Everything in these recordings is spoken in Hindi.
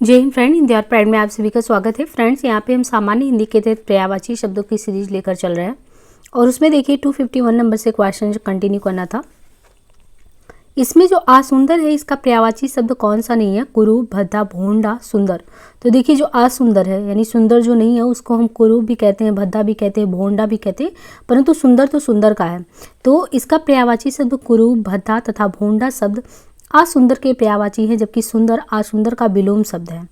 जय हिंद फ्रेंड, हिंदी और प्राइड में आप सभी का स्वागत है। फ्रेंड्स, यहाँ पे हम सामान्य हिंदी के तहत पर्यायवाची शब्दों की सीरीज लेकर चल रहे हैं और उसमें देखिए 251 नंबर से क्वेश्चन कंटिन्यू करना था। इसमें जो असुंदर है इसका पर्यायवाची शब्द कौन सा नहीं है? कुरूप, भद्दा, भोंडा, सुंदर। तो देखिए जो असुंदर है यानी सुंदर जो नहीं है उसको हम कुरूप भी कहते हैं, भद्दा भी कहते हैं, भोंडा भी कहते हैं, परंतु सुंदर तो सुंदर का है। तो इसका पर्यायवाची शब्द कुरूप, भद्दा तथा भोंडा शब्द असुंदर के पर्यायवाची है, जबकि सुंदर असुंदर का विलोम शब्द है।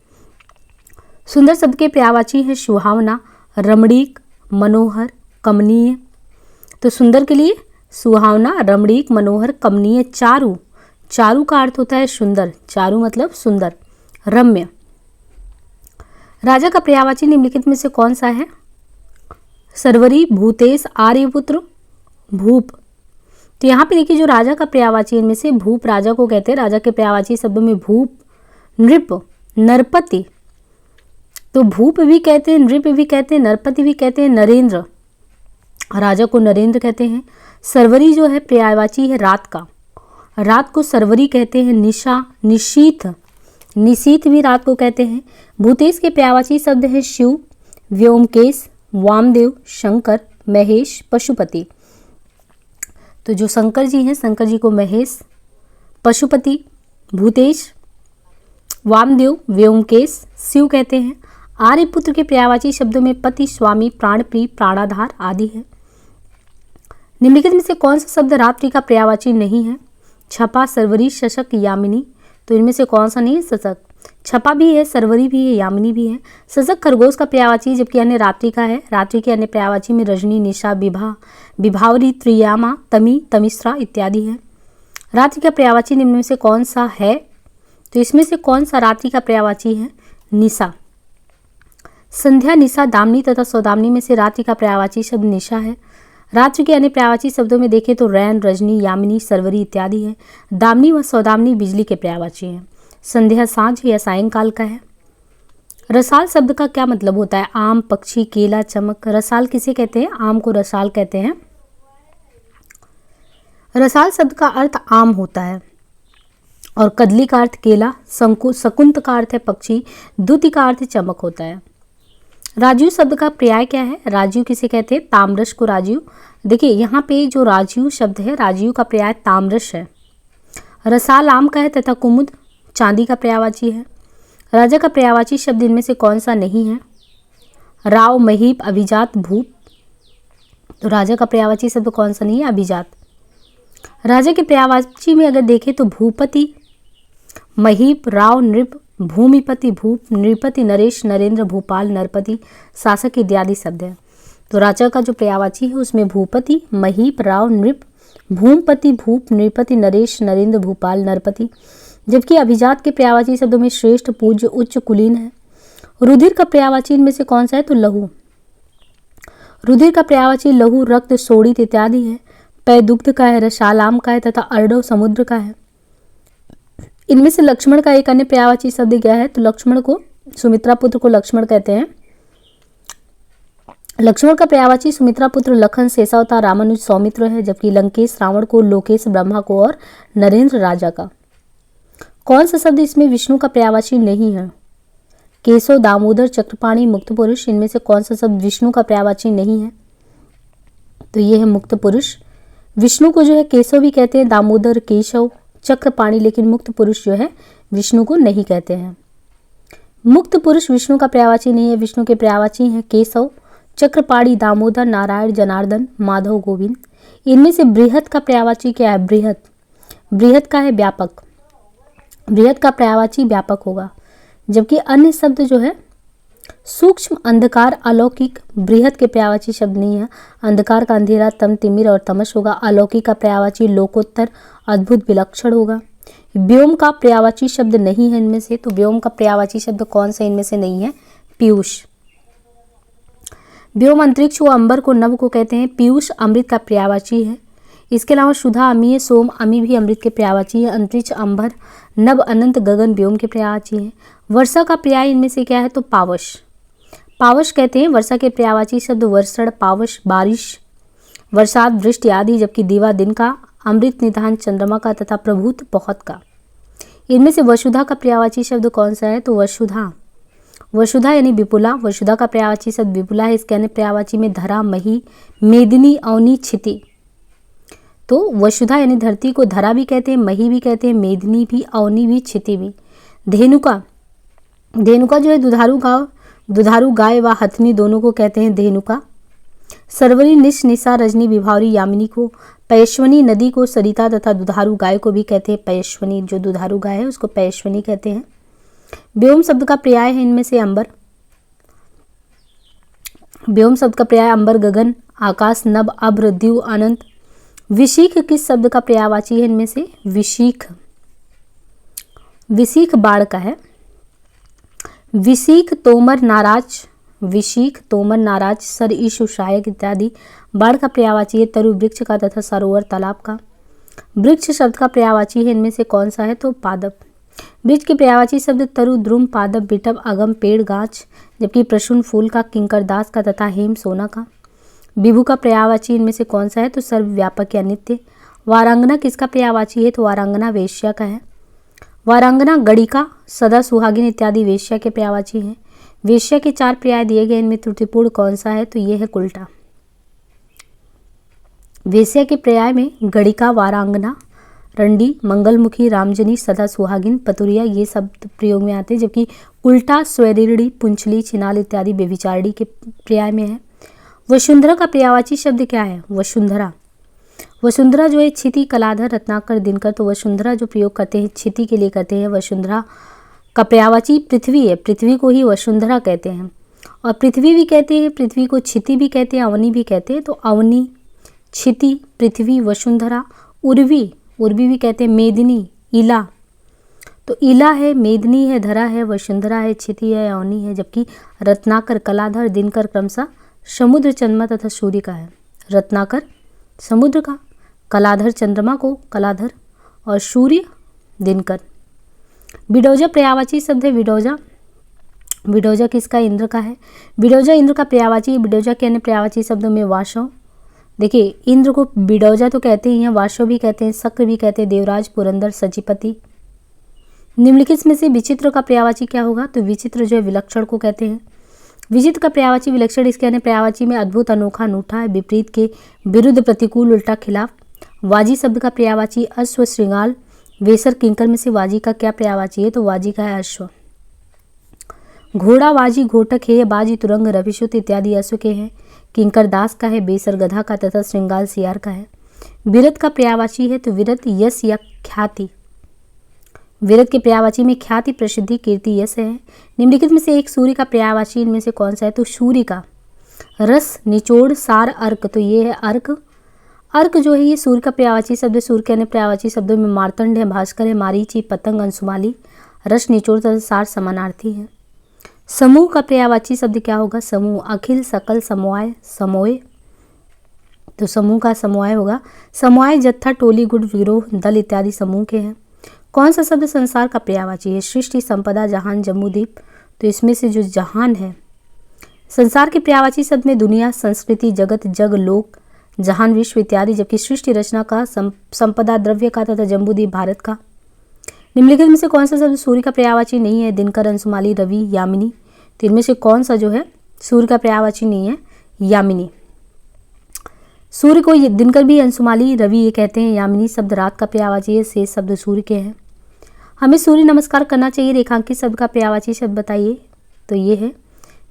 सुंदर शब्द के पर्यायवाची है सुहावना, रमणीक, मनोहर, कमनीय। तो सुंदर के लिए सुहावना, रमणीक, मनोहर, कमनीय। चारु, चारु का अर्थ होता है सुंदर, चारु मतलब सुंदर, रम्य। राजा का पर्यायवाची निम्नलिखित में से कौन सा है? सर्वरी, भूतेश, आर्यपुत्र, भूप। तो यहाँ पे देखिए जो राजा का पर्यायवाची इनमें से भूप राजा को कहते हैं। राजा के पर्यायवाची शब्दों में भूप, नृप, नरपति। तो भूप भी कहते हैं, नृप भी कहते हैं, नरपति भी कहते हैं, नरेंद्र, राजा को नरेंद्र कहते हैं। सर्वरी जो है पर्यायवाची है रात का, रात को सर्वरी कहते हैं। निशा, निशीथ, निशीथ भी रात को कहते हैं। भूतेश के पर्यायवाची शब्द है शिव, व्योमकेश, वामदेव, शंकर, महेश, पशुपति। तो जो शंकर जी हैं, शंकर जी को महेश, पशुपति, भूतेश, वामदेव, व्योमकेश, शिव कहते हैं। आर्यपुत्र के पर्यायवाची शब्दों में पति, स्वामी, प्राणप्रिय, प्राणाधार आदि है। निम्नलिखित में से कौन सा शब्द रात्रि का पर्यायवाची नहीं है? छपा, सर्वरी, शशक, यामिनी। तो इनमें से कौन सा नहीं है? शशक। छपा भी है, सर्वरी भी है, यामिनी भी है। शशक खरगोश का पर्यायवाची जबकि अन्य रात्रि का है। रात्रि के अन्य पर्यायवाची में रजनी, निशा, विभा, विभावरी, त्रियामा, तमी, तमिश्रा इत्यादि है। रात्रि का पर्यायवाची निम्न में से कौन सा है? तो इसमें से कौन सा रात्रि का पर्यायवाची है? निशा। संध्या, निशा, दामिनी तथा सौदामिनी में से रात्रि का पर्यायवाची शब्द निशा है। रात्रि के अन्य पर्यायवाची शब्दों में देखें तो रैन, रजनी, यामिनी, सर्वरी इत्यादि है। दामिनी व सौदामिनी बिजली के पर्यायवाची हैं। संध्या सांझ या सायंकाल का है। रसाल शब्द का क्या मतलब होता है? आम, पक्षी, केला, चमक। रसाल किसे कहते हैं? आम को रसाल कहते हैं। रसाल शब्द का अर्थ आम होता है और कदली का अर्थ केला, शकुंत का अर्थ है पक्षी, द्युति का अर्थ चमक होता है। राजीव शब्द का पर्याय क्या है? राजीव किसे कहते हैं? ताम्रश को राजीव। देखिए यहाँ पे जो राजीव शब्द है, राजीव का पर्याय ताम्रश है। रसाल आम का है तथा कुमुद चांदी का पर्यायवाची है। राजा का पर्यायवाची शब्द इनमें से कौन सा नहीं है? राव, महीप, अभिजात, भूप। तो राजा का पर्यायवाची शब्द कौन सा नहीं है? अभिजात। राजा के पर्यायवाची में अगर देखें तो भूपति, महीप, राव, नृप, भूमिपति, भूप, नृपति, नरेश, नरेंद्र, भूपाल, नरपति, शासक इत्यादि शब्द है। तो राजा का जो पर्यायवाची है उसमें भूपति, महीप, राव, नृप, भूमपति, भूप, नृपति, नरेश, नरेंद्र, भूपाल, नरपति। जबकि अभिजात के पर्यायवाची शब्दों में श्रेष्ठ, पूज्य, उच्च, कुलीन है। रुधिर का पर्यायवाची इनमें से कौन सा है? तो लहू। रुधिर का पर्यायवाची लहू, रक्त, शोणित इत्यादि है। पै दुग्ध का है, रसाल आम का है तथा अर्णव समुद्र का है। इनमें से लक्ष्मण का एक अन्य पर्यायवाची शब्द क्या है? तो लक्ष्मण को, सुमित्रा पुत्र को लक्ष्मण कहते हैं। लक्ष्मण का पर्यायवाची सुमित्रा पुत्र, लखन, शेषावतार, रामानुज, सौमित्र है। जबकि लंकेश रावण को, लोकेश ब्रह्मा को और नरेंद्र राजा का। कौन सा शब्द इसमें विष्णु का पर्यायवाची नहीं है? केशव, दामोदर, चक्रपाणी, मुक्त पुरुष। इनमें से कौन सा शब्द विष्णु का पर्यायवाची नहीं है? तो ये है मुक्त पुरुष। विष्णु को जो है केशव भी कहते हैं, दामोदर, केशव, चक्रपाणी, लेकिन मुक्त पुरुष जो है विष्णु को नहीं कहते हैं। मुक्त पुरुष विष्णु का पर्यायवाची नहीं है। विष्णु के पर्यायवाची हैं केशव, चक्रपाणी, दामोदर, नारायण, जनार्दन, माधव, गोविंद। इनमें से बृहत का पर्यायवाची क्या है? बृहत, बृहत का है व्यापक। बृहत का पर्यायवाची व्यापक होगा। जबकि अन्य शब्द जो है सूक्ष्म, अंधकार, अलौकिक, बृहत के पर्यायवाची शब्द नहीं है। अंधकार का अंधेरा, तम, तिमिर और तमस होगा। अलौकिक का पर्यायवाची लोकोत्तर, अद्भुत, विलक्षण होगा। व्योम का पर्यायवाची शब्द नहीं है इनमें से। तो व्योम का पर्यायवाची शब्द कौन सा इनमें से नहीं है? पीयूष। व्योम अंतरिक्ष व अंबर को, नभ को कहते हैं। पीयूष अमृत का पर्यायवाची है। इसके अलावा सुधा, अमीय, सोम, अमी भी अमृत के पर्यायवाची है। अंतरिक्ष, अंबर, नभ, अनंत, गगन व्योम के पर्यायवाची है। वर्षा का पर्याय इनमें से क्या है? तो पावश, पावश कहते हैं। वर्षा के पर्यायवाची शब्द वर्षण, पावश, बारिश, बरसात, वृष्टि आदि। जबकि दीवा दिन का, अमृत निधान चंद्रमा का तथा प्रभुत बहुत का। इनमें से वसुधा का पर्यायवाची शब्द कौन सा है? तो वसुधा, वसुधा यानी विपुला। वसुधा का पर्यायवाची शब्द विपुला है। इसके अन्य पर्यायवाची में धरा, मही, मेदिनी, अवनी, क्षिति। तो वसुधा यानी धरती को धरा भी कहते हैं, मही भी कहते हैं, मेदिनी भी, अवनी भी, क्षिति भी। धेनुका, धेनुका जो है दुधारू गाय व हथनी दोनों को कहते हैं धेनुका। सरवरी, निश, निशा, रजनी, विभावरी, यामिनी को, पयस्विनी नदी को, सरिता तथा दुधारू गाय को भी कहते हैं पयस्विनी। जो दुधारू गाय है उसको पयस्विनी कहते हैं। व्योम शब्द का पर्याय है इनमें से अंबर। व्योम शब्द का पर्याय अंबर, गगन, आकाश, नभ, अभ्र, द्यू, अनंत। विशीख किस शब्द का पर्यायवाची है इनमें से? विशीख, विशीख बाढ़ का है। विशीख, तोमर, नाराज, विशीख, तोमर, नाराज, सर, ईशु, सहायक इत्यादि। बाढ़ का पर्यायवाची है तरु, वृक्ष का तथा सरोवर, तालाब का। वृक्ष शब्द का पर्यायवाची है इनमें से कौन सा है? तो पादप। वृक्ष के पर्यायवाची शब्द तरु, द्रुम, पादप, बिटब, अगम, पेड़, गाछ। जबकि प्रसून फूल का, किंकर, दास का तथा हेम, सोना का। विभु का पर्यायवाची इनमें से कौन सा है? तो सर्वव्यापक या नित्य। वारांगना किसका पर्यायवाची है? तो वारांगना वेश्या का है। वारांगना, गणिका, सदा सुहागिन इत्यादि वेश्या के पर्यायवाची हैं। वेश्या के 4 पर्याय दिए गए, इनमें त्रुटिपूर्ण कौन सा है? तो ये है उल्टा। वेश्या के पर्याय में गणिका, वारांगना, रंडी, मंगलमुखी, रामजनी, सदा सुहागिन, पतुरिया ये शब्द प्रयोग में आते हैं। जबकि उल्टा स्वरिणी, पुंचली, छिनाल इत्यादि व्यभिचारिणी के पर्याय में है। वसुंधरा का पर्यायवाची शब्द क्या है? वसुंधरा, वसुंधरा जो है क्षिति, कलाधर, रत्नाकर, दिनकर। तो वसुंधरा जो प्रयोग करते हैं क्षिति के लिए करते हैं। वसुंधरा का पर्यायवाची पृथ्वी है, पृथ्वी को ही वसुंधरा कहते हैं। और पृथ्वी भी कहते हैं, पृथ्वी को क्षिति भी कहते हैं, अवनी भी कहते हैं। तो अवनी, क्षिति, पृथ्वी, वसुंधरा। उर्वी, उर्वी भी कहते हैं। मेदिनी, इला, तो इला है, मेदिनी है, धरा है, वसुंधरा है, क्षिति है, अवनी है। जबकि रत्नाकर, कलाधर, दिनकर क्रमशः समुद्र, चंद्रमा तथा सूर्य का है। रत्नाकर समुद्र का, कलाधर चंद्रमा को, कलाधर, और सूर्य दिनकर। बिडौजा पर्यायवाची शब्द है बिडौजा। बिडौजा किसका? इंद्र का है। बिडौजा इंद्र का पर्यायवाची। बिडौजा के अन्य पर्यायवाची शब्दों में वासव, देखिए इंद्र को बिडौजा तो कहते ही हैं, वासव भी कहते हैं, शक्र भी कहते हैं, देवराज, पुरंदर, सचिपति। निम्नलिखित में से विचित्र का पर्यायवाची क्या होगा? तो विचित्र जो है विलक्षण को कहते हैं। विचित्र का पर्यायवाची विलक्षण। इसके अन्य पर्यायवाची में अद्भुत, अनोखा, अनूठा, विपरीत के विरुद्ध, प्रतिकूल, उल्टा, खिलाफ। वाजी शब्द का पर्यायवाची अश्व, श्रृंगाल, वेसर, किंकर में से वाजी का क्या पर्यायवाची है? तो वाजी का है अश्व। घोड़ा, वाजी, घोटक, हेय, बाजी, तुरंग, रविशुत इत्यादि अश्व के हैं। किंकर दास का है, बेसर गधा का तथा श्रृंगाल सियार का है। विरत का पर्यायवाची है तो विरत यश या ख्याति। विरत के पर्यायवाची में ख्याति, प्रसिद्धि, कीर्ति, यश है। निम्नलिखित में से एक सूर्य का पर्यायवाची इनमें से कौन सा है? तो सूर्य का रस, निचोड़, सार, अर्क। तो ये है अर्क। अर्क जो है ये सूर्य का पर्यायवाची शब्द है। सूर्य के अन्य पर्यायवाची शब्दों में मार्तंड है, भास्कर है, मारीची, पतंग, अंशुमाली, रस, निचोड़ तथा सार समानार्थी है। समूह का पर्यायवाची शब्द क्या होगा? समूह, अखिल, सकल, समवाय, समोय। तो समूह का समवाय होगा। समवाय जत्था, टोली, गुट, गिरोह, दल इत्यादि समूह के हैं। कौन सा शब्द संसार का पर्यायवाची है? सृष्टि, संपदा, जहान, जम्बूद्वीप। तो इसमें से जो जहान है, संसार के पर्यायवाची शब्द में दुनिया, संस्कृति, जगत, जग, लोक, जहान, विश्व इत्यादि। जबकि सृष्टि रचना का, संपदा द्रव्य का तथा जम्बूद्वीप भारत का। निम्नलिखित में से कौन सा शब्द सूर्य का पर्यायवाची नहीं है? दिनकर, अंशुमाली, रवि, यामिनी। तो इनमें से कौन सा जो है सूर्य का पर्यायवाची नहीं है? यामिनी। सूर्य को दिनकर भी, अंशुमाली, रवि ये कहते हैं। यामिनी शब्द रात का पर्यायवाची है। शेष शब्द सूर्य के हैं। हमें सूर्य नमस्कार करना चाहिए। रेखांकित शब्द का पर्यायवाची शब्द बताइए। तो ये है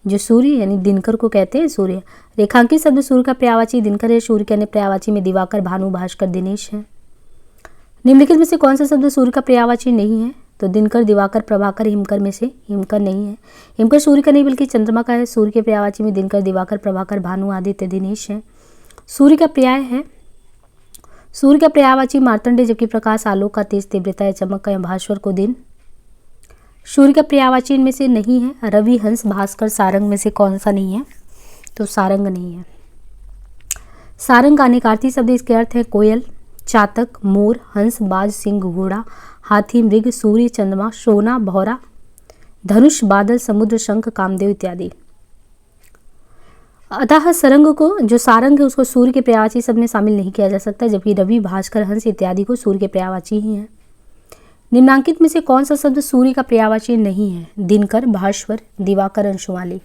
जो सूर्य यानी दिनकर को कहते हैं सूर्य। रेखांकित शब्द सूर्य का पर्यायवाची दिनकर है। सूर्य के अन्य पर्यायवाची में दिवाकर, भानु, भास्कर, दिनेश है। निम्नलिखित में से कौन सा शब्द सूर्य का पर्यायवाची नहीं है? तो दिनकर, दिवाकर, प्रभाकर, हिमकर में से हिमकर नहीं है। हिमकर सूर्य का नहीं बल्कि चंद्रमा का है। सूर्य के पर्यायवाची में दिनकर, दिवाकर, प्रभाकर, भानु, आदित्य, दिनेश है। सूर्य का पर्याय है, सूर्य का पर्यायवाची मार्तंड, जबकि प्रकाश, आलोक का, तेज, तीव्रता, चमक का, भास्वर को दिन। सूर्य का पर्यायवाची इनमें से नहीं है। रवि, हंस, भास्कर, सारंग में से कौन सा नहीं है? तो सारंग नहीं है। सारंग का अनेकार्थी शब्द, इसके अर्थ है कोयल, चातक, मोर, हंस, बाज, सिंह, घोड़ा, हाथी, मृग, सूर्य, चंद्रमा, सोना, भौरा, धनुष, बादल, समुद्र, शंख, कामदेव इत्यादि। अतः सरंग को, जो सारंग है उसको सूर्य के पर्यायवाची शब्द में शामिल नहीं किया जा सकता। जबकि रवि, भास्कर, हंस इत्यादि को सूर्य के पर्यायवाची ही हैं। निम्नांकित में से कौन सा शब्द सूर्य का पर्यायवाची नहीं है? दिनकर, भास्वर, दिवाकर, अंशुमाली।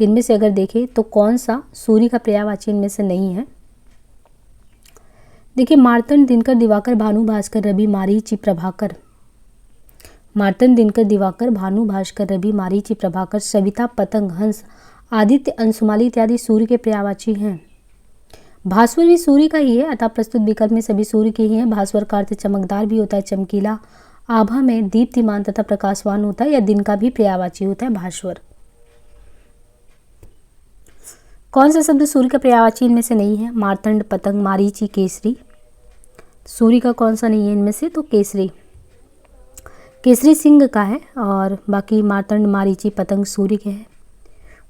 इनमें से अगर देखें तो कौन सा सूर्य का पर्यायवाची इनमें से नहीं है? देखिए, मार्तंड, दिनकर, दिवाकर, भानु, भास्कर, रवि, मारीचि, प्रभाकर। मार्तंड, दिनकर, दिवाकर, भानु, भास्कर, रवि, मारीचि, प्रभाकर, सविता, पतंग, हंस, आदित्य, अंशुमाली इत्यादि सूर्य के पर्यायवाची हैं। भास्वर भी सूर्य का ही है, अतः प्रस्तुत विकल्प में सभी सूर्य के ही हैं। भास्वर का अर्थ चमकदार भी होता है, चमकीला, आभा में दीप्तिमान तथा प्रकाशवान होता है, या दिन का भी पर्यायवाची होता है भास्वर। कौन सा शब्द सूर्य का पर्यायवाची इनमें से नहीं है? मार्तंड, पतंग, मारीचि, केसरी। सूर्य का कौन सा नहीं है इनमें से? तो केसरी। केसरी सिंह का है और बाकी मार्तंड, मारीचि, पतंग सूर्य के हैं।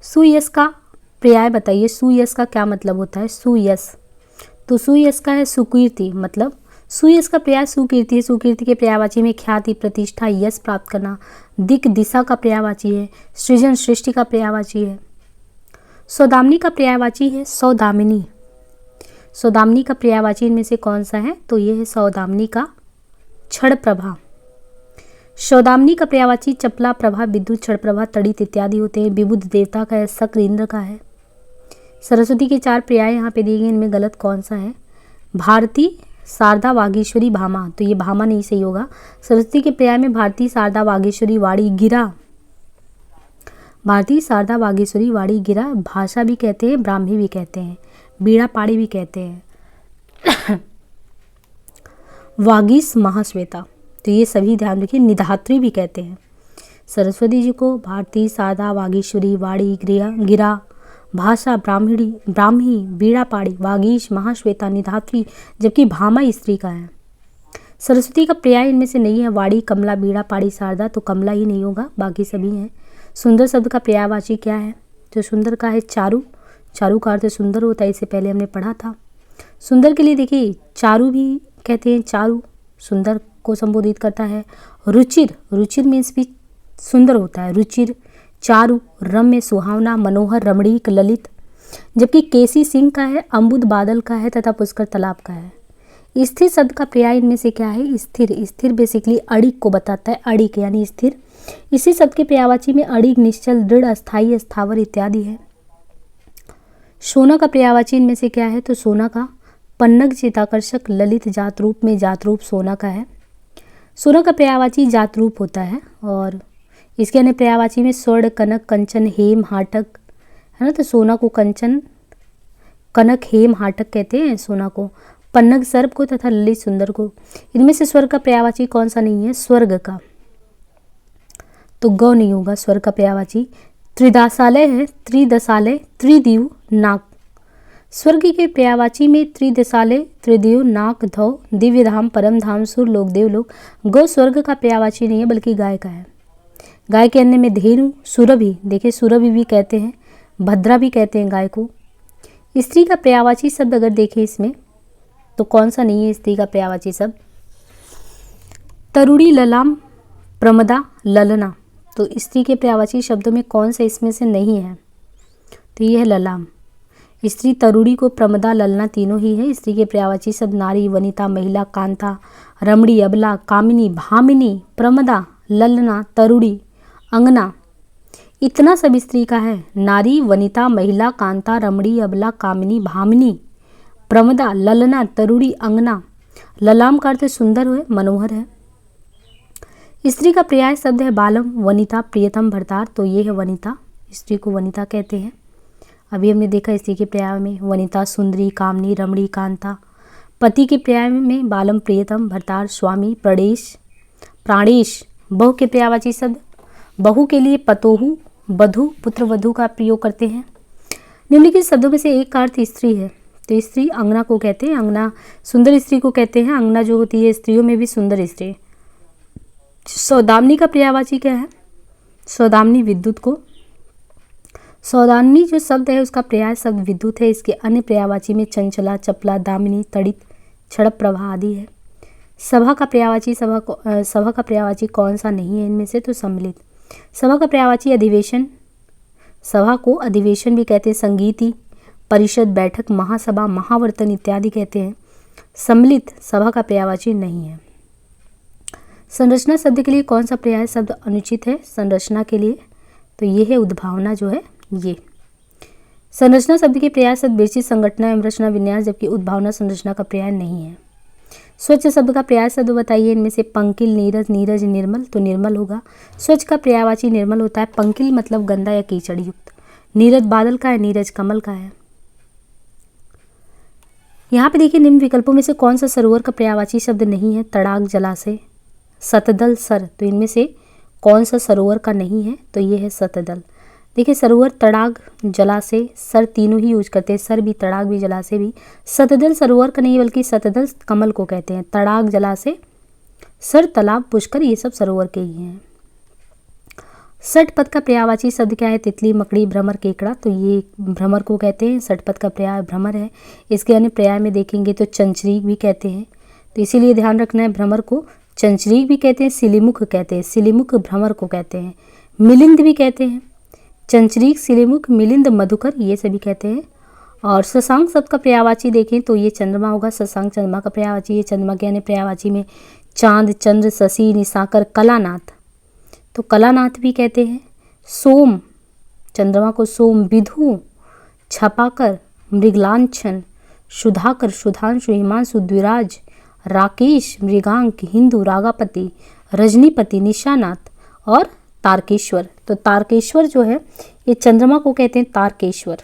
सुयश का पर्याय बताइए। सुयश का क्या मतलब होता है? सुयश, तो सुयश का है सुकीर्ति, मतलब सुयश का पर्याय सुकीर्ति है। सुकीर्ति के पर्यायवाची में ख्याति, प्रतिष्ठा, यश प्राप्त करना, दिक, दिशा का पर्यायवाची है। सृजन, सृष्टि का पर्यायवाची है। सौदामिनी का पर्यायवाची है सौदामिनी। सौदामिनी का पर्यायवाची इनमें से कौन सा है? तो ये है सौदामिनी का क्षण प्रभा। सौदामिनी का पर्यायवाची चपला, प्रभा, विद्युत, क्षण प्रभा, तड़ित इत्यादि होते हैं। विबुध देवता का है, शक्र इंद्र का है। सरस्वती के 4 पर्याय यहाँ पे दिए गए, इनमें गलत कौन सा है? भारती, शारदा, वागीश्वरी, भामा, तो ये भामा नहीं सही होगा। सरस्वती के पर्याय में भारती, शारदा, वागीश्वरी, वाणी, गिरा। भारती, शारदा, वागीश्वरी, वाणी, गिरा, भाषा भी कहते हैं, ब्राह्मी भी कहते हैं, बीड़ा पाड़ी भी कहते हैं। वागीश, महाश्वेता, तो ये सभी ध्यान रखिए। निधात्री भी कहते हैं सरस्वती जी को। भारती, शारदा, वागीश्वरी, वाणी, गिरा, भाषा, ब्राह्मी, बीड़ा पाड़ी, वागीश, महाश्वेता, निधात्री, जबकि भामा स्त्री का है। सरस्वती का पर्याय इनमें से नहीं है। वाणी, कमला, बीड़ा पाड़ी, शारदा, तो कमला ही नहीं होगा, बाकी सभी हैं। सुंदर शब्द का पर्यायवाची क्या है? तो सुंदर का है चारु। चारु का अर्थ सुंदर होता है, इससे पहले हमने पढ़ा था। सुंदर के लिए देखिए चारु भी कहते हैं, चारु सुंदर को संबोधित करता है। रुचिर, रुचिर मीन्स भी सुंदर होता है। रुचिर, चारु, रम्य, सुहावना, मनोहर, रमणीक, ललित, जबकि केसी सिंह का है, अम्बुद बादल का है तथा पुष्कर तालाब का है। स्थिर शब्द का पर्याय इनमें से क्या है? स्थिर। स्थिर बेसिकली अड़िक को बताता है, अड़िक यानी स्थिर। इसी शब्द के पर्यायवाची में अड़िक, निश्चल, दृढ़, अस्थायी, स्थावर इत्यादि है। सोना का पर्यायवाची इनमें से क्या है? तो सोना का पन्नग, चिताकर्षक, ललित, जात रूप में जात रूप सोना का है। सोना का पर्यायवाची जात रूप होता है और इसके अन्य पर्यायवाची में स्वर्ण, कनक, कंचन, हेम, हाटक है ना। तो सोना को कंचन, कनक, हेम, हाटक कहते हैं सोना को। पन्नग सर्प को तथा ललित सुंदर को। इनमें से स्वर्ग का पर्यायवाची कौन सा नहीं है? स्वर्ग का, तो गौ नहीं होगा स्वर्ग का पर्यायवाची। त्रिदशालय है, त्रिदशालय, त्रिदिव, नाक। स्वर्ग के पर्यायवाची में त्रिदशालय, त्रिदिव, नाक, धौ, दिव्य धाम, परम धाम, सुरलोक, देवलोक। गौ स्वर्ग का पर्यायवाची नहीं है बल्कि गाय का है। गाय के अन्य में धेनु, सुरभि, देखिए सुरभि भी कहते हैं, भद्रा भी कहते हैं गाय को। स्त्री का पर्यायवाची शब्द अगर देखें इसमें तो कौन सा नहीं है स्त्री का पर्यायवाची शब्द? तरुणी, ललाम, प्रमदा, ललना, तो स्त्री के पर्यायवाची शब्दों में कौन सा इसमें से नहीं है? तो ये है ललाम। स्त्री तरुणी को प्रमदा, ललना तीनों ही है। स्त्री के पर्यायवाची शब्द नारी, वनिता, महिला, कांता, रमणी, अबला, कामिनी, भामिनी, प्रमदा, ललना, तरुणी, अंगना, इतना सब स्त्री का है। नारी, वनिता, महिला, कांता, रमणी, अबला, कामिनी, भामिनी, प्रमदा, ललना, तरुणी, अंगना। ललाम का अर्थ सुंदर है, मनोहर है। स्त्री का पर्याय शब्द है बालम, वनिता, प्रियतम, भरतार, तो ये है वनिता। स्त्री को वनिता कहते हैं। अभी हमने देखा स्त्री के पर्याय में वनिता, सुंदरी, कामनी, रमणी, कांता। पति के पर्याय में बालम, प्रियतम, भरतार, स्वामी, प्राणेश। बहु के पर्यायवाची शब्द बहु के लिए पतोहु, बधु, पुत्र, वधु का प्रयोग करते हैं। निम्नलिखित शब्दों में से एक का अर्थ स्त्री है, तो स्त्री अंगना को कहते हैं। अंगना सुंदर स्त्री को कहते हैं। अंगना जो होती है स्त्रियों में भी सुंदर स्त्री। सौदामिनी का पर्यायवाची क्या है? सौदामिनी विद्युत को। सौदामिनी जो शब्द है उसका पर्याय शब्द विद्युत है। इसके अन्य पर्यायवाची में चंचला, चपला, दामिनी, तड़ित, क्षण प्रभा आदि है। सभा का पर्यायवाची कौन सा नहीं है इनमें से? तो सम्मिलित। सभा का पर्यायवाची अधिवेशन, सभा को अधिवेशन भी कहते हैं। संगीति, परिषद, बैठक, महासभा, महावर्तन इत्यादि कहते हैं। सम्मिलित सभा का पर्यायवाची नहीं है। संरचना शब्द के लिए कौन सा पर्याय शब्द अनुचित है संरचना के लिए? तो ये है उद्भावना जो है ये। संरचना शब्द के पर्याय शब्द विरचित, संगठना एवं रचना विन्यास, जबकि उद्भावना संरचना का पर्याय नहीं है। स्वच्छ शब्द का पर्याय शब्द बताइए इनमें से। पंकिल, नीरज, नीरज, निर्मल, तो निर्मल होगा। स्वच्छ का पर्यायवाची निर्मल होता है। पंकिल मतलब गंदा या कीचड़ युक्त। नीरज बादल का है, नीरज कमल का है। यहाँ पे देखिए निम्न विकल्पों में से कौन सा सरोवर का पर्यायवाची शब्द नहीं है? तड़ाक, जलाशय, सतदल, सर, तो इनमें से कौन सा सरोवर का नहीं है? तो ये है सतदल। देखिए सरोवर, तड़ाक, जलाशय, सर तीनों ही यूज करते हैं। सर भी, तड़ाक भी, जलाशय भी। सतदल सरोवर का नहीं बल्कि सतदल कमल को कहते हैं। तड़ाक, जलाशय, सर, तालाब, पुष्कर, ये सब सरोवर के ही हैं। षट पद का पर्यायवाची शब्द क्या है? तितली, मकड़ी, भ्रमर, केकड़ा, तो ये भ्रमर को कहते हैं। षट पद का पर्याय भ्रमर है। इसके अन्य पर्याय में देखेंगे तो चंचरीक भी कहते हैं, तो इसीलिए ध्यान रखना है भ्रमर को चंचरीक भी कहते हैं, सिलीमुख कहते हैं। सिलीमुख भ्रमर को कहते हैं। मिलिंद भी कहते हैं। चंचरीक, सिलीमुख, मिलिंद, मधुकर, ये सभी कहते हैं। और शशांक शब्द का पर्यायवाची देखें तो ये चंद्रमा होगा। शशांक चंद्रमा का पर्यायवाची है। चंद्रमा के अन्य पर्यायवाची में चांद, चंद्र, शशि, निशाकर, कलानाथ, तो कलानाथ भी कहते हैं। सोम, चंद्रमा को सोम, विधु, छपाकर, मृगलांछन, सुधाकर, सुधांशु, हिमांशु, द्विराज, राकेश, मृगांक, हिंदू, रागापति, रजनीपति, निशानाथ और तारकेश्वर, तो तारकेश्वर जो है ये चंद्रमा को कहते हैं तारकेश्वर।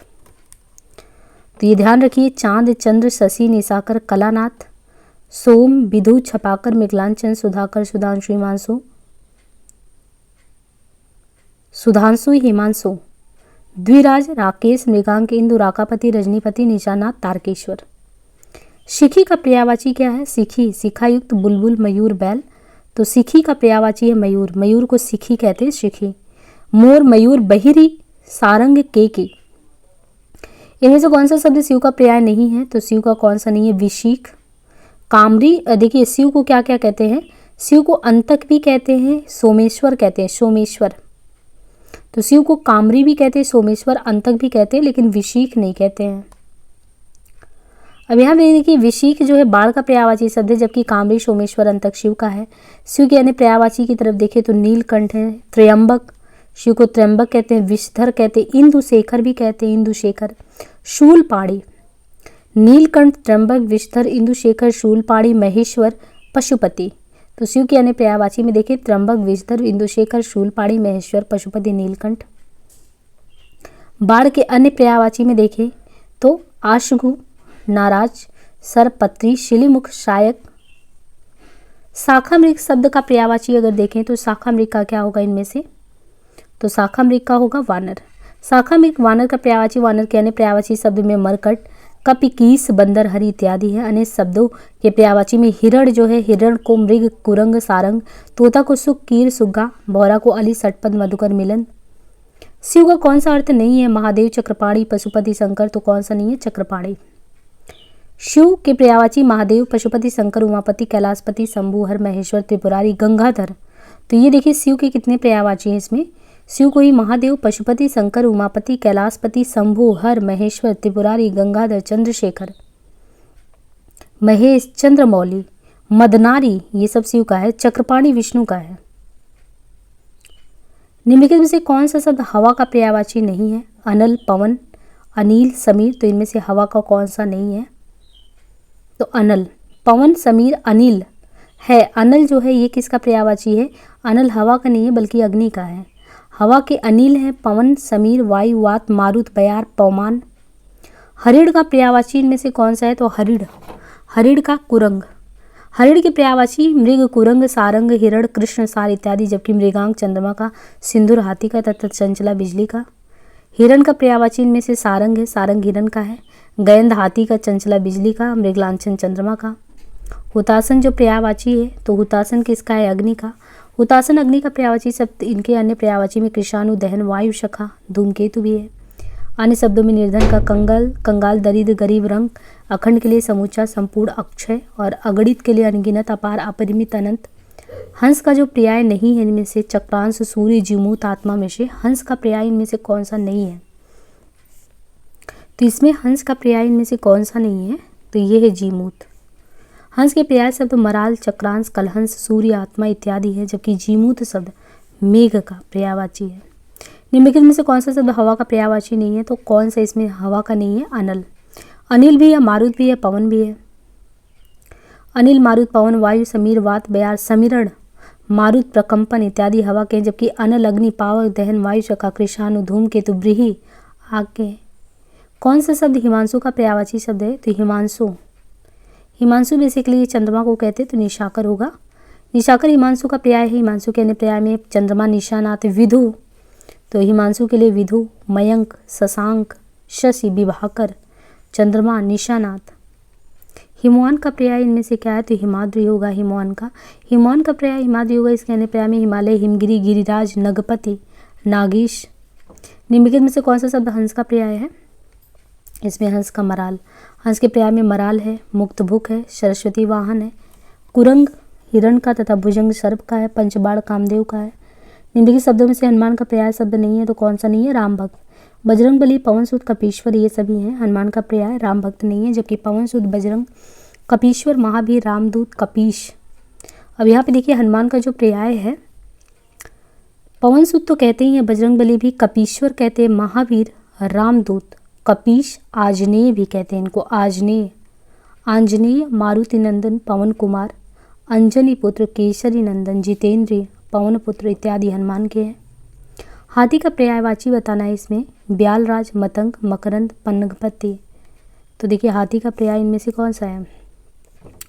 तो ये ध्यान रखिए, चांद, चंद्र, शशि, निशाकर, कलानाथ, सोम, विधु, छपाकर, मृगलांछन, सुधाकर, सुधांशु, हिमांशु, हिमांशु, द्विराज, राकेश, मृगांक, इंदु, राकापति, रजनीपति, निशानाथ, तारकेश्वर। शिखी का पर्यायवाची क्या है? सिखी, शिखायुक्त, बुलबुल, मयूर, बैल, तो सिखी का पर्यायवाची है मयूर। मयूर को सिखी कहते हैं, शिखी। मोर, मयूर, बहिरी, सारंग, केकी, इनमें से कौन सा शब्द शिव का पर्याय नहीं है? तो शिव का कौन सा नहीं है? विशीख, कामरी, देखिए शिव को क्या क्या कहते हैं? शिव को अंतक भी कहते हैं, सोमेश्वर कहते हैं, सोमेश्वर, तो शिव को कामरी भी कहते हैं, सोमेश्वर, अंतक भी कहते हैं, लेकिन विशीख नहीं कहते हैं। अब यहाँ पे देखिए विशीख जो है बाढ़ का पर्यायवाची शब्द है, जबकि कामरी, सोमेश्वर, अंतक शिव का है। शिव के अन्य पर्यायवाची की तरफ देखें तो नीलकंठ है, त्र्यंबक, शिव को त्र्यंबक कहते हैं, विषधर कहते हैं, इंदुशेखर भी कहते हैं, इंदुशेखर, शूलपाणी, नीलकंठ, त्र्यंबक, विषधर, इंदुशेखर, शूलपाणी, महेश्वर, पशुपति, तो शिव के अन्य पर्यायवाची में देखिए त्र्यंबक, विषधर, इंदुशेखर, शूलपाणी, महेश्वर, पशुपति, नीलकंठ। बाढ़ के अन्य पर्यायवाची में देखें तो आशगु, नाराज, सरपत्री, शिलीमुख, शायक। शाखा मृग शब्द का पर्यायवाची अगर देखें तो शाखा मृग का क्या होगा इनमें से? तो शाखा मृग का होगा वानर। शाखा मृग वानर का पर्यायवाची, वानर के अन्य पर्यायवाची शब्द में मरकट, कपि, कीस, बंदर, हरि इत्यादि है। अन्य शब्दों के पर्यायवाची में हिरण जो है, हिरण को मृग, कुरंग, सारंग, तोता को सुख, कीर, सुग्गा, भौरा को अली, षटपद, मधुकर, मिलन। शिव का कौन सा अर्थ नहीं है? महादेव, चक्रपाणी, पशुपति, शंकर, तो कौन सा नहीं है? चक्रपाणी। शिव के पर्यायवाची महादेव, पशुपति, शंकर, उमापति, कैलाशपति, शंभु, हर, महेश्वर, त्रिपुरारी, गंगाधर, तो ये देखिए शिव के कितने पर्यायवाची हैं इसमें? शिव को ही महादेव, पशुपति, शंकर, उमापति, कैलाशपति, शंभु, हर, महेश्वर, त्रिपुरारी, गंगाधर, चंद्रशेखर, महेश, चंद्रमौली, मदनारी, ये सब शिव का है। चक्रपाणी विष्णु का है। निम्नलिखित में से कौन सा शब्द हवा का पर्यायवाची नहीं है? अनल, पवन, अनिल, समीर, तो इनमें से हवा का कौन सा नहीं है? तो अनल, पवन, समीर, अनिल है। अनल जो है ये किसका पर्यायवाची है? अनल हवा का नहीं है बल्कि अग्नि का है। हवा के अनिल है पवन, समीर, वायु, वात, मारुत, बयार, पवमान। हरिण का पर्यायवाची इनमें से कौन सा है? तो हरिण, हरिण का कुरंग। हरिण के पर्यायवाची मृग, कुरंग, सारंग, हिरण, कृष्ण, सार इत्यादि, जबकि मृगांक चंद्रमा का, सिंदूर हाथी का तथा चंचला बिजली का। हिरण का पर्यायवाची इनमें से सारंग है, सारंग हिरण का है। गयंद हाथी का, चंचला बिजली का, मृगलांछन चंद्रमा का। हुतासन जो पर्यायवाची है तो हुतासन किसका है? अग्नि का। हुतासन अग्नि का पर्यायवाची शब्द। इनके अन्य पर्यायवाची में कृषाणु, दहन, वायु, शखा, धूमकेतु भी है। अन्य शब्दों में निर्धन का कंगाल, कंगाल, दरिद्र, गरीब, रंग, अखंड के लिए समूचा, संपूर्ण, अक्षय, और अगणित के लिए अनगिनत, अपार, अपरिमित, अनंत। हंस का जो पर्याय नहीं है इनमें से चक्रांश, सूर्य, जीमूत, आत्मा में से हंस का पर्याय इनमें से कौन सा नहीं है? तो इसमें हंस का पर्याय इनमें से कौन सा नहीं है? तो ये है जीमूत। हंस के पर्याय शब्द मराल, चक्रांश, कलहंस, सूर्य, आत्मा इत्यादि है, जबकि जीमूत शब्द मेघ का पर्यायवाची है। निम्नलिखित में से कौन सा शब्द हवा का पर्यायवाची नहीं है? तो कौन सा इसमें हवा का नहीं है? अनल। अनिल भी है, मारुत भी है, पवन भी है। अनिल, मारुत, पवन, वायु, समीर, वात, बयार, समीरण, मारुत, प्रकंपन इत्यादि हवा के हैं, जबकि अनल, अग्नि, पावक, दहन, वायु, चक्का, कृषाणु, धूमकेतु, व्रीहि आग के हैं। कौन सा शब्द हिमांशु का पर्यायवाची शब्द है? तो हिमांशु। हिमांशु बेसिकली चंद्रमा को कहते हैं, तो निशाकर होगा। निशाकर हिमांशु का पर्याय है। हिमांशु के अन्य पर्याय में चंद्रमा, निशानाथ, विधु, तो हिमांशु के लिए विधु, मयंक, शशांक, शशि, विभाकर, चंद्रमा, निशानाथ। हिमवान का पर्याय इनमें से क्या है? तो हिमाद्री होगा हिमवान का। हिमवान का पर्याय हिमाद्री होगा। इसके अन्य पर्याय में हिमालय, हिमगिरी, गिरिराज, नगपति, नागेश। निम्नलिखित में से कौन सा शब्द हंस का पर्याय है? इसमें हंस का मराल। हंस के पर्याय में मराल है, मुक्त भुक है, सरस्वती वाहन है, कुरंग हिरण का तथा भुजंग सर्प का है, पंचबाण कामदेव का है। निम्नलिखित शब्दों में से हनुमान का पर्याय शब्द नहीं है, तो कौन सा नहीं है? राम भक्त। बजरंग बली, पवन सुत, कपीश्वर ये सभी हैं। हनुमान का पर्याय राम भक्त नहीं है, जबकि पवन सुत, बजरंग, कपीश्वर, महावीर, रामदूत, कपीश। अब यहाँ पे देखिए हनुमान का जो पर्याय है, पवन सुत तो कहते ही हैं, बजरंग बली भी, कपीश्वर कहते हैं, महावीर, रामदूत, कपीश, आंजनेय भी कहते हैं इनको, आंजनेय, आंजनेय, मारुति नंदन, पवन कुमार, अंजनी पुत्र, केसरी नंदन, जितेंद्रिय, पवन पुत्र इत्यादि हनुमान के हैं। हाथी का पर्यायवाची बताना है इसमें, ब्यालराज, मतंग, मकरंद, पन्नगपति। तो देखिए हाथी का पर्याय इनमें से कौन सा है?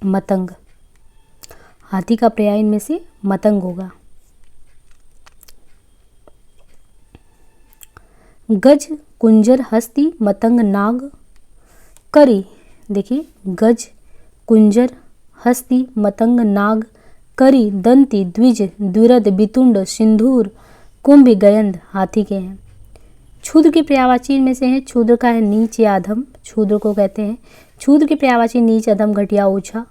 मतंग। हाथी का पर्याय इनमें से मतंग होगा। गज, कुंजर, हस्ती, मतंग, नाग, करी। देखिए गज, कुंजर, हस्ती, मतंग, नाग, करी, दंती, द्विज, द्विरद, बितुंड, सिंधूर, कुंभ, गयंद हाथी के हैं। क्षुद्र के पर्यायवाची इनमें से हैं। क्षुद्र का है नीच या अधम, क्षुद्र को कहते हैं। क्षुद्र के पर्यायवाची नीच, अधम, घटिया, ओछा।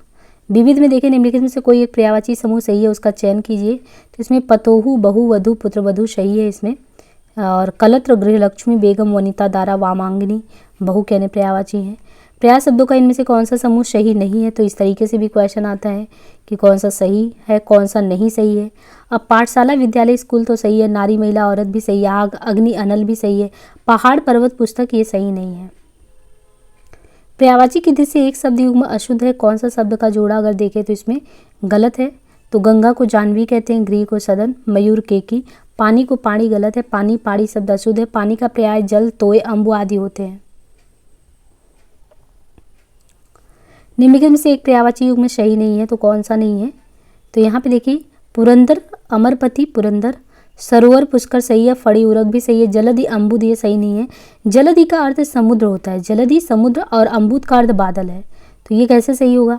विविध में देखें निम्नलिखित में से कोई एक पर्यायवाची समूह सही है, उसका चयन कीजिए। तो इसमें पतोहु, बहु, वधु, पुत्र, वधु सही है इसमें। और कलत्र, गृहलक्ष्मी, बेगम, वनिता, दारा, वामांगिनी बहु के अन्य पर्यायवाची हैं। पर्याय शब्दों का इनमें से कौन सा समूह सही नहीं है? तो इस तरीके से भी क्वेश्चन आता है कि कौन सा सही है, कौन सा नहीं सही है। अब पाठशाला, विद्यालय, स्कूल तो सही है, नारी, महिला, औरत भी सही है, आग, अग्नि, अनल भी सही है, पहाड़, पर्वत, पुस्तक ये सही नहीं है। पर्यायवाची की दृष्टि से एक शब्द युग्म अशुद्ध है। कौन सा शब्द का जोड़ा अगर देखें तो इसमें गलत है। तो गंगा को जाह्नवी कहते हैं, गृह को सदन, मयूर केकी, पानी को पानी गलत है, पानी, पाड़ी शब्द अशुद्ध है। पानी का पर्याय जल, तोय, अम्बु आदि होते हैं। निम्नलिखित में से एक पर्यायवाची युग्म सही नहीं है, तो कौन सा नहीं है? तो यहाँ पे देखिए पुरंदर, अमरपति, पुरंदर, सरोवर, पुष्कर सही है, फड़ी, उरग भी सही है, जलधि, अम्बुद ये सही नहीं है। जलधि का अर्थ समुद्र होता है, जलधि समुद्र, और अम्बुद का अर्थ बादल है, तो ये कैसे सही होगा?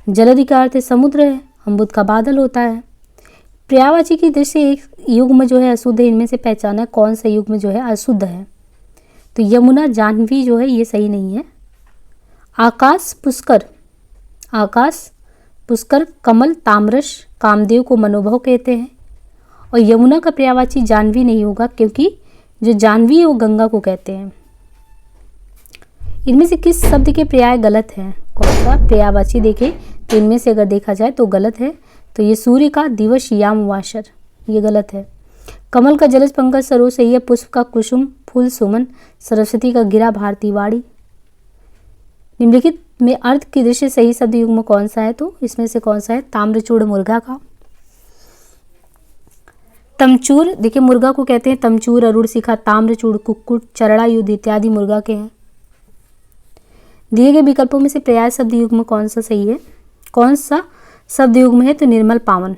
जलधि का अर्थ समुद्र है, अम्बुद का बादल होता है। पर्यायवाची की दृष्टि से एक युग्म जो है अशुद्ध है, इनमें से पहचाना है कौन सा युग्म जो है अशुद्ध है। तो यमुना, जाह्नवी जो है ये सही नहीं है। आकाश, पुष्कर, आकाश, पुष्कर, कमल, ताम्रश, कामदेव को मनोभव कहते हैं। और यमुना का पर्यायवाची जाह्नवी नहीं होगा, क्योंकि जो जाह्नवी है वो गंगा को कहते हैं। इनमें से किस शब्द के पर्याय गलत हैं? कौन सा पर्यायवाची देखें तो इनमें से अगर देखा जाए तो गलत है। तो ये सूर्य का दिवस, याम, वाशर ये गलत है। कमल का जलज, पंकज, सरोज सही है। पुष्प का कुसुम, फूल, सुमन, सरस्वती का गिरा, भारती वाणी। निम्नलिखित में अर्थ की दृष्टि से सही शब्द युग्म कौन सा है? तो इसमें से कौन सा है? ताम्रचूड़, मुर्गा का। तमचूर, देखिए मुर्गा को कहते हैं तमचूर, अरूढ़ शिखा, ताम्रचूड़, कुक्कुट, चरड़ा युद्ध इत्यादि मुर्गा के हैं। दिए गए विकल्पों में से पर्याय शब्द युग्म कौन सा सही है? कौन सा शब्द युग्म है? तो निर्मल, पावन।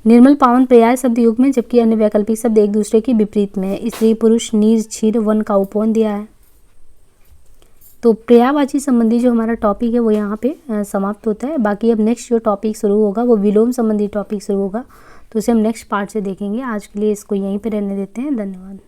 निर्मल, पावन पर्याय शब्द युग्म है, जबकि अन्य वैकल्पिक शब्द एक दूसरे के विपरीत में है। स्त्री, पुरुष, नीर, क्षीर, वन का उपवन दिया है। तो पर्यायवाची संबंधी जो हमारा टॉपिक है वो यहाँ पे समाप्त होता है। बाकी अब नेक्स्ट जो टॉपिक शुरू होगा वो विलोम संबंधी टॉपिक शुरू होगा, तो उसे हम नेक्स्ट पार्ट से देखेंगे। आज के लिए इसको यहीं पे रहने देते हैं। धन्यवाद।